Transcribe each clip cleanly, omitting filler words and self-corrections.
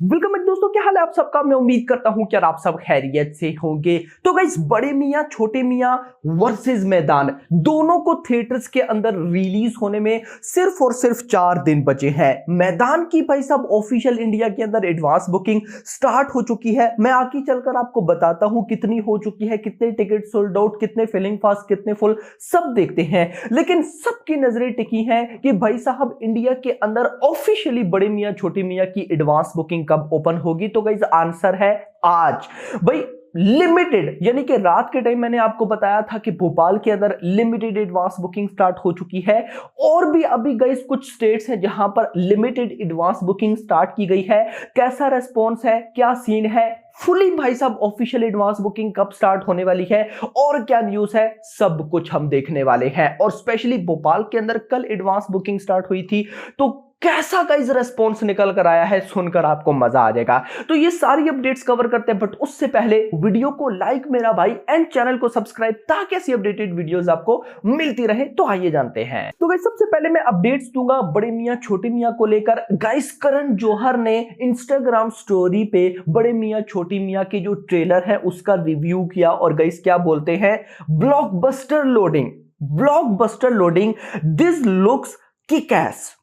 Welcome back दोस्तों, क्या हाल है आप सबका। मैं उम्मीद करता हूं कि आप सब खैरियत से होंगे। तो गाइस, बड़े मियां छोटे मियां वर्सेस मैदान दोनों को थिएटर्स के अंदर रिलीज होने में सिर्फ और सिर्फ 4 दिन बचे हैं। मैदान की भाई साहब ऑफिशियल इंडिया के अंदर एडवांस बुकिंग स्टार्ट हो चुकी है। मैं आगे चलकर आपको बताता हूं कितनी हो चुकी है, कितने टिकट सोल्ड आउट, कितने फिलिंग फास्ट, कितने फुल, सब देखते हैं। लेकिन सबकी नजरें टिकी हैं कि भाई साहब इंडिया के अंदर ऑफिशियली बड़े मियां छोटे मियां की एडवांस बुकिंग कब ओपन होगी। तो गाइस, आंसर है आज। भाई लिमिटेड यानी कि रात के टाइम मैंने आपको बताया था कि भोपाल के अंदर लिमिटेड एडवांस बुकिंग स्टार्ट हो चुकी है। और भी अभी गाइस कुछ स्टेट्स हैं जहां पर लिमिटेड एडवांस बुकिंग स्टार्ट की गई है। कैसा रेस्पॉन्स है, क्या सीन है, फुली भाई साहब ऑफिशियल एडवांस बुकिंग कब स्टार्ट होने वाली है और क्या न्यूज है, सब कुछ हम देखने वाले हैं। और स्पेशली भोपाल के अंदर कल एडवांस बुकिंग स्टार्ट हुई थी, तो कैसा गाइस रेस्पॉन्स निकल कर आया है, सुनकर आपको मजा आ जाएगा। तो ये सारी अपडेट्स कवर करते हैं, बट उससे पहले वीडियो को लाइक मेरा भाई एंड चैनल को सब्सक्राइब, ताकि ऐसी अपडेटेड वीडियोस आपको मिलती रहे। तो आइए जानते हैं। तो गाइस, सबसे पहले मैं अपडेट्स दूंगा बड़े मियां छोटे मियां को लेकर। गाइस, करण जौहर ने इंस्टाग्राम स्टोरी पे बड़े मियां छोटी मियां के जो ट्रेलर है उसका रिव्यू किया। और गाइस क्या बोलते हैं, blockbuster loading, blockbuster loading, this looks kick ass,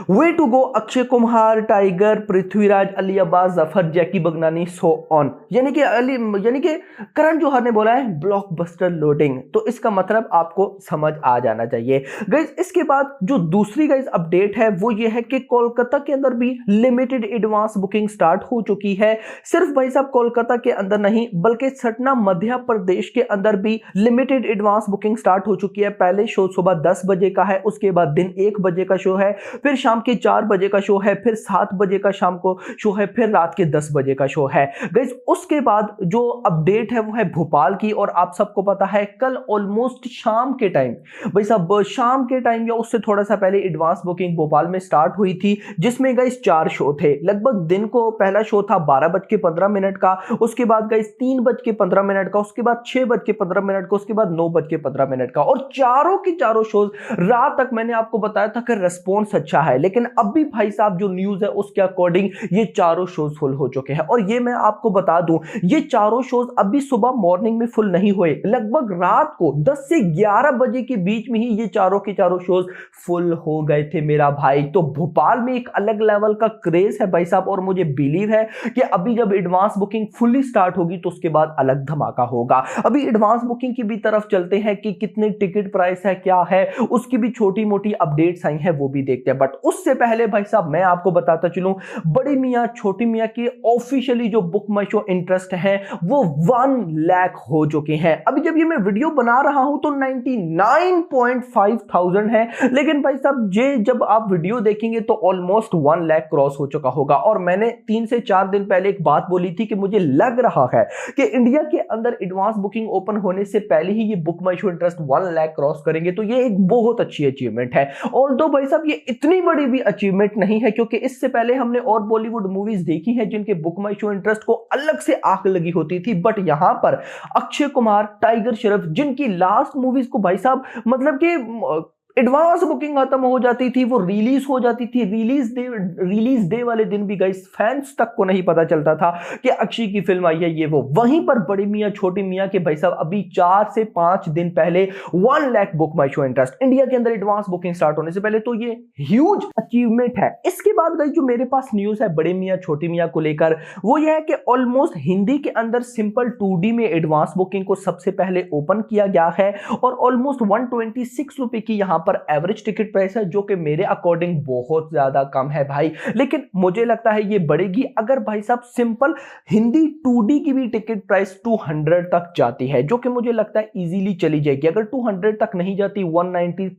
way to go, Akshay Kumar, Tiger, Prithviraj, Ali Abbas, Zafar, Jackky Bhagnani, so on. यानी कि करण जौहर ने बोला है ब्लॉकबस्टर लोडिंग, तो इसका मतलब आपको समझ आ जाना चाहिए। गाइस, इसके बाद जो दूसरी गाइस अपडेट है वो ये है कि कोलकाता के अंदर भी लिमिटेड एडवांस बुकिंग स्टार्ट हो चुकी है। सिर्फ भाई साहब कोलकाता के अंदर नहीं, बल्कि सटना मध्य प्रदेश के अंदर भी लिमिटेड एडवांस बुकिंग स्टार्ट हो चुकी है। पहले शो सुबह 10 बजे का है, उसके बाद दिन 1 बजे का शो है, फिर शाम के 4 बजे का शो है, फिर 7 बजे का शाम को शो है, फिर रात के 10 बजे का शो है। गाइस, उसके बाद जो अपडेट है वो है भोपाल की। और आप सबको पता है कल ऑलमोस्ट शाम के टाइम, भाई साहब शाम के टाइम या उससे थोड़ा सा पहले एडवांस बुकिंग भोपाल में स्टार्ट हुई थी, जिसमें गाइस 4 शो थे। लगभग दिन को पहला शो था 12:15 का, उसके बाद गाइस 3:15 का, उसके बाद 6:15 का, उसके बाद 9:15 का। और चारों के चारों शोज रात तक मैंने आपको बताया था कि रेस्पॉन्स अच्छा है। लेकिन अब भी भाई साहब जो न्यूज है उसके अकॉर्डिंग ये चारों शोज फुल हो चुके हैं। और ये मैं आपको बता दूं, ये चारों शोज अभी सुबह मॉर्निंग में फुल नहीं हुए, लगभग रात को 10 से 11 बजे के बीच में ही ये चारों के चारों शोज फुल हो गए थे मेरा भाई। तो भोपाल में एक अलग लेवल का क्रेज है भाई साहब, और मुझे बिलीव है कि अभी जब एडवांस बुकिंग फुली स्टार्ट होगी तो उसके बाद अलग धमाका होगा। अभी एडवांस बुकिंग की भी तरफ चलते हैं कि कितने टिकट प्राइस है, क्या है, उसकी भी छोटी मोटी अपडेट्स आई हैं, वो भी देखते हैं। बट उससे पहले भाई साहब मैं आपको बताता चलूं, बड़े मियां छोटी मियां के ऑफिशियली जो बुक माई शो इंटरेस्ट है वो 1 लाख हो चुके हैं। अभी जब ये मैं वीडियो बना रहा हूं तो 99.5 थाउजेंड है, लेकिन भाई साहब जब आप वीडियो देखेंगे तो ऑलमोस्ट 1 लाख क्रॉस हो चुका होगा। और मैंने 3 से 4 दिन पहले एक बात बोली थी कि मुझे लग रहा है कि इंडिया के अंदर एडवांस बुकिंग ओपन होने से पहले ही ये बुक माई शो इंटरेस्ट 1 लाख क्रॉस करेंगे, तो ये एक बहुत अच्छी अचीवमेंट है। ऑल्दो भाई साहब ये इतनी बड़ी भी अचीवमेंट नहीं है, क्योंकि इससे पहले हमने और बॉलीवुड मूवीज देखी हैं जिनके बुक माई शो इंटरेस्ट को अलग से आंख लगी होती थी। बट यहां पर अक्षय कुमार, टाइगर श्रॉफ, जिनकी लास्ट मूवीज को भाई साहब मतलब कि एडवांस बुकिंग खत्म हो जाती थी, वो रिलीज हो जाती थी, रिलीज डे वाले दिन भी गाइस फैंस तक को नहीं पता चलता था कि अक्षय की फिल्म आई है ये वो। वहीं पर बड़े मियां छोटे मियां के भाई साहब अभी 4 से 5 दिन पहले 1 लाख बुक माई शो इंटरेस्ट इंडिया के अंदर एडवांस बुकिंग स्टार्ट होने से पहले, तो ये ह्यूज अचीवमेंट है। इसके बाद गाइस जो मेरे पास न्यूज है बड़े मियां छोटे मियां को लेकर, वो यह है कि ऑलमोस्ट हिंदी के अंदर सिंपल 2D में एडवांस बुकिंग को सबसे पहले ओपन किया गया है। और ऑलमोस्ट 126 रुपए की यहां पर एवरेज टिकट प्राइस है, जो कि मेरे अकॉर्डिंग बहुत ज्यादा कम है भाई। लेकिन मुझे लगता है ये बढ़ेगी अगर भाई साहब सिंपल हिंदी 2D की भी टिकट प्राइस 200 तक जाती है, जो कि मुझे लगता है इजीली चली जाएगी। अगर 200 तक नहीं जाती, 190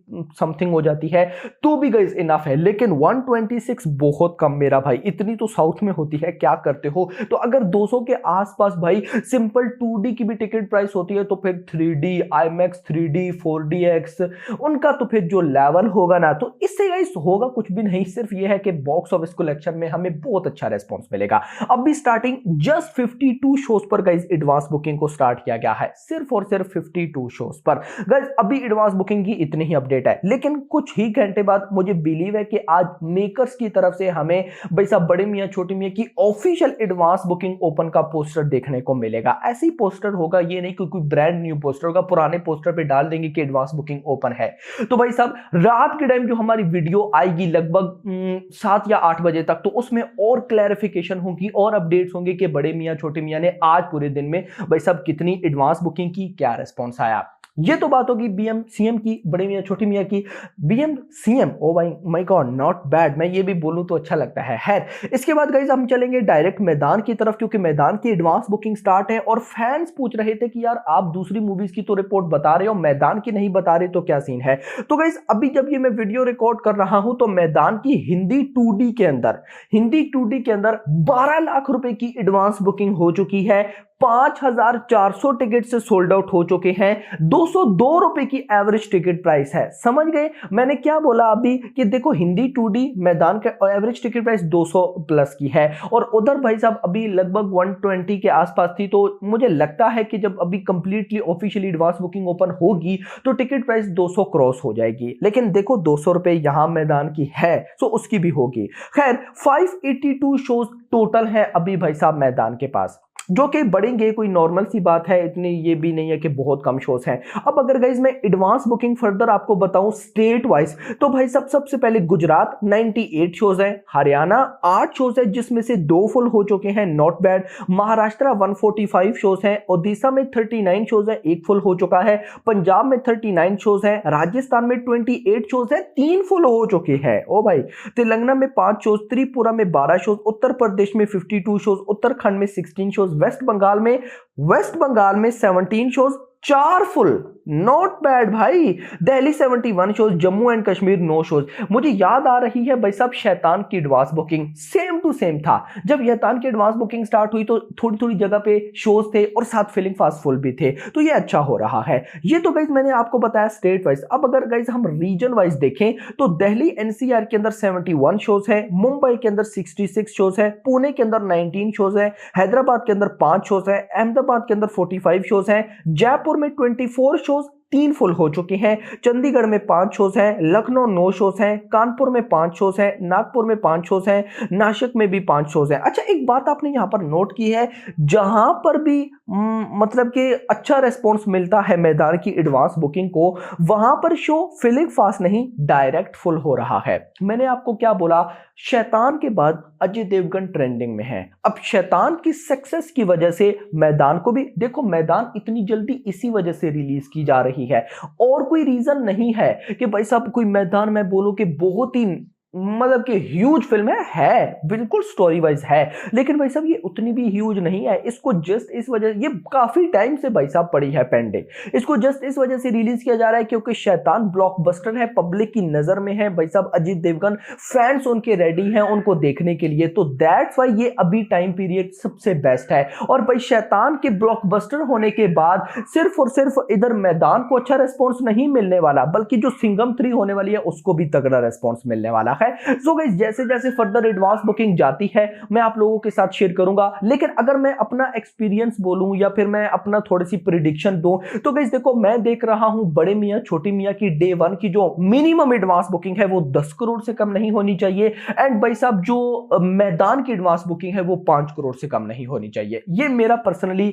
समथिंग हो जाती है, तो भी गाइस इनफ है। लेकिन 126 बहुत कम मेरा भाई, इतनी तो साउथ में होती है, क्या करते हो। तो अगर 200 के आसपास भाई सिंपल 2D की भी टिकट प्राइस होती है, तो फिर 3D, IMAX 3D, 4DX उनका तो फिर जो लेवल होगा ना, तो इससे गाइस होगा कुछ भी नहीं, सिर्फ ये है कि बॉक्स ऑफिस कलेक्शन में हमें बहुत अच्छा रेस्पॉन्स मिलेगा। अभी स्टार्टिंग जस्ट 52 शोज पर गाइस एडवांस बुकिंग को स्टार्ट किया गया है, सिर्फ और सिर्फ 52 शोज पर गाइस। अभी एडवांस बुकिंग की इतनी ही अपडेट है, लेकिन कुछ ही घंटे बाद मुझे बिलीव है कि आज मेकर्स की तरफ से हमें भाई साहब बड़े मियां छोटे मियां की ऑफिशियल एडवांस बुकिंग ओपन का पोस्टर देखने को मिलेगा। ऐसे ही पोस्टर होगा, ये नहीं कि कोई ब्रांड न्यू पोस्टर होगा, पुराने पोस्टर पे डाल देंगे कि एडवांस बुकिंग ओपन है। तो भाई साहब रात के टाइम जो हमारी वीडियो आएगी लगभग 7 या 8 बजे तक, तो उसमें और क्लैरिफिकेशन होगी और अपडेट्स होंगे कि बड़े मियां छोटे मियां ने आज पूरे दिन में भाई साहब कितनी एडवांस बुकिंग की, क्या रिस्पॉन्स आया। ये तो बात होगी बीएम सीएम की, बड़े मियां छोटी मियां की। बीएम सीएम, ओ भाई माय गॉड, नॉट बैड, मैं ये भी बोलूं तो अच्छा लगता है। खैर, इसके बाद गाइस हम चलेंगे डायरेक्ट मैदान की तरफ, क्योंकि मैदान की एडवांस बुकिंग स्टार्ट है और फैंस पूछ रहे थे कि यार आप दूसरी मूवीज की तो रिपोर्ट बता रहे हो, मैदान की नहीं बता रहे, तो क्या सीन है। तो गाइस अभी जब ये मैं वीडियो रिकॉर्ड कर रहा हूं, तो मैदान की हिंदी 2D के अंदर 12 लाख रुपए की एडवांस बुकिंग हो चुकी है। 5400 टिकट से सोल्ड आउट हो चुके हैं। 202 रुपए की एवरेज टिकट प्राइस है। समझ गए मैंने क्या बोला अभी, कि देखो हिंदी 2D मैदान का एवरेज टिकट प्राइस 200 प्लस की है, और उधर भाई साहब अभी लगभग 120 के आसपास थी। तो मुझे लगता है कि जब अभी completely officially advance booking open होगी तो टिकट प्राइस 200 क्रॉस हो जाएगी। लेकिन देखो 200 रुपए यहां मैदान की है, तो उसकी भी होगी। खैर 582 शोज टोटल है अभी भाई साहब मैदान के पास, जो कि बढ़ेंगे, कोई नॉर्मल सी बात है, इतनी ये भी नहीं है कि बहुत कम शोज हैं। अब अगर गाइस मैं एडवांस बुकिंग फर्दर आपको बताऊं स्टेट वाइज, तो भाई सब सबसे पहले गुजरात 98 शोज है, हरियाणा 8 शोज है जिसमें से 2 फुल हो चुके हैं, नॉट बैड। महाराष्ट्र 145 शोज है, ओडिशा में 39 शोज है, 1 फुल हो चुका है। पंजाब में 39 शोज है, राजस्थान में 28 शोज है, 3 फुल हो चुके हैं। ओ भाई, तेलंगाना में 5 शोज, त्रिपुरा में 12 शोज, उत्तर प्रदेश में 52 शोज, उत्तराखंड में 16 शोज, वेस्ट बंगाल में 17 शोज, 4 फुल, नॉट बैड भाई। Delhi 71 shows, Jammu and Kashmir 9 shows. मुझे याद आ रही है भाई साहब शैतान की advance booking same to same था। जब शैतान की एडवांस बुकिंग स्टार्ट हुई तो थोड़ी थोड़ी जगह पे शोज थे और साथ फिलिंग फास्ट फुल भी थे, तो ये अच्छा हो रहा है। ये तो गाइस मैंने आपको बताया स्टेट वाइज। अब अगर गाइस हम रीजन वाइज देखें तो दिल्ली एनसीआर के अंदर 71 शोज है, मुंबई के अंदर 66 शोज है, पुणे के अंदर 19 शोज है, हैदराबाद के अंदर 5 शोज है, अहमदाबाद के अंदर 45 शोज है, जयपुर में 24 शोज, 3 फुल हो चुके हैं, चंडीगढ़ में 5 शोज हैं, लखनऊ 9 शोज हैं, कानपुर में 5 शोज हैं, नागपुर में 5 शोज हैं, नासिक में भी 5 शोज हैं। अच्छा एक बात आपने यहां पर नोट की है, जहां पर भी मतलब कि अच्छा रेस्पॉन्स मिलता है मैदान की एडवांस बुकिंग को, वहां पर शो फिलिंग फास्ट नहीं डायरेक्ट फुल हो रहा है। मैंने आपको क्या बोला, शैतान के बाद अजय देवगन ट्रेंडिंग में है। अब शैतान की सक्सेस की वजह से मैदान को भी देखो, मैदान इतनी जल्दी इसी वजह से रिलीज की जा रही है, और कोई रीजन नहीं है कि भाई साहब कोई मैदान मैं बोलूं कि बहुत ही मतलब कि ह्यूज फिल्म है बिल्कुल स्टोरी वाइज है, लेकिन भाई साहब ये उतनी भी ह्यूज नहीं है। इसको जस्ट इस वजह, ये काफी टाइम से भाई साहब पड़ी है पेंडिंग, इसको जस्ट इस वजह से रिलीज किया जा रहा है क्योंकि शैतान ब्लॉकबस्टर है, पब्लिक की नजर में है भाई साहब। अजीत देवगन फैंस उनके रेडी हैं उनको देखने के लिए, तो दैट्स वाई ये अभी टाइम पीरियड सबसे बेस्ट है। और भाई शैतान के ब्लॉकबस्टर होने के बाद सिर्फ और सिर्फ इधर मैदान को अच्छा रेस्पॉन्स नहीं मिलने वाला, बल्कि जो सिंघम 3 होने वाली है उसको भी तगड़ा रेस्पॉन्स मिलने वाला है। सो गाइस जैसे जैसे फर्दर एडवांस बुकिंग जाती है मैं आप लोगों के साथ शेयर करूंगा, लेकिन अगर मैं अपना एक्सपीरियंस बोलूं या फिर मैं अपना थोड़ी सी प्रिडिक्शन दूं, तो गाइस देखो मैं देख रहा हूं बड़े मियां छोटी मियां की डे 1 की जो मिनिमम एडवांस बुकिंग है वो 10 करोड़ से कम नहीं होनी चाहिए, एंड भाई साहब जो मैदान की एडवांस बुकिंग है वो 5 करोड़ से कम नहीं होनी चाहिए। ये मेरा पर्सनली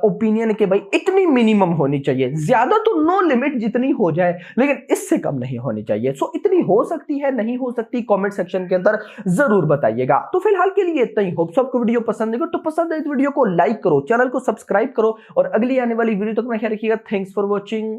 ओपिनियन है कि भाई इतनी मिनिमम होनी चाहिए, ज्यादा तो नो लिमिट जितनी हो जाए, लेकिन इससे कम नहीं होनी चाहिए। सो इतनी हो सकती है नहीं हो सकती, कमेंट सेक्शन के अंदर जरूर बताइएगा। तो फिलहाल के लिए इतना ही। होप सबको वीडियो पसंद है, तो पसंद है इस वीडियो को लाइक करो, चैनल को सब्सक्राइब करो, और अगली आने वाली वीडियो तक में ख्याल रखिएगा। Thanks for watching.